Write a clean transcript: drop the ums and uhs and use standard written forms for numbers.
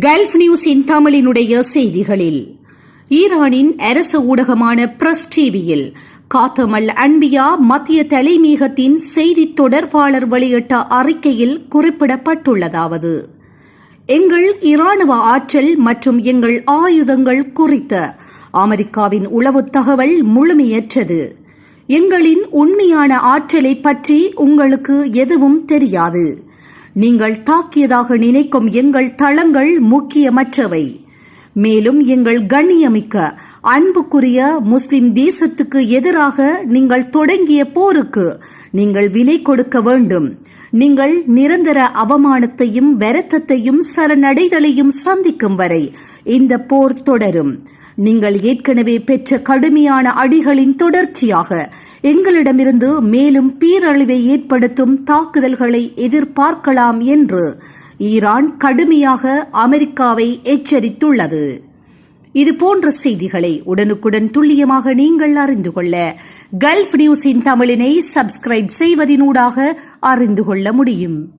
Gulf நியூஸின் தமிழினுடைய செய்திகளில் ஈரானின் அரசு ஊடகமான பிரஸ் டிவியில் காத்தம் அல் அன்பியா மத்திய தலைமையகத்தின் செய்தி தொடர்பாளர் வெளியிட்ட அறிக்கையில் குறிப்பிடப்பட்டுள்ளதாவது: எங்கள் இராணுவ ஆற்றல் மற்றும் எங்கள் ஆயுதங்கள் குறித்த அமெரிக்காவின் உளவு தகவல் முழுமையற்றது. எங்களின் உண்மையான ஆற்றலை பற்றி உங்களுக்கு எதுவும் தெரியாது. நீங்கள் தாக்கியதாக நினைக்கும் எங்கள் தளங்கள் முக்கியமற்றவை. மேலும் எங்கள் கண்ணியமிக்க அன்புக்குரிய முஸ்லிம் தேசத்துக்கு எதிராக நீங்கள் தொடங்கிய போருக்கு நீங்கள் விலை கொடுக்க வேண்டும். நீங்கள் நிரந்தர அவமானத்தையும் வருத்தத்தையும் சரணடைதலையும் சந்திக்கும் வரை இந்த போர் தொடரும். நீங்கள் ஏற்கனவே பெற்ற கடுமையான அடிகளின் தொடர்ச்சியாக எங்களிடமிருந்து மேலும் பேரழிவை ஏற்படுத்தும் தாக்குதல்களை எதிர்பார்க்கலாம் என்று ஈரான் கடுமையாக அமெரிக்காவை எச்சரித்துள்ளது. இதுபோன்ற செய்திகளை உடனுக்குடன் துல்லியமாக நீங்கள் அறிந்து கொள்ள கல்ஃப் நியூஸின் தமிழினை சப்ஸ்கிரைப் செய்வதனூடாக அறிந்து கொள்ள முடியும்.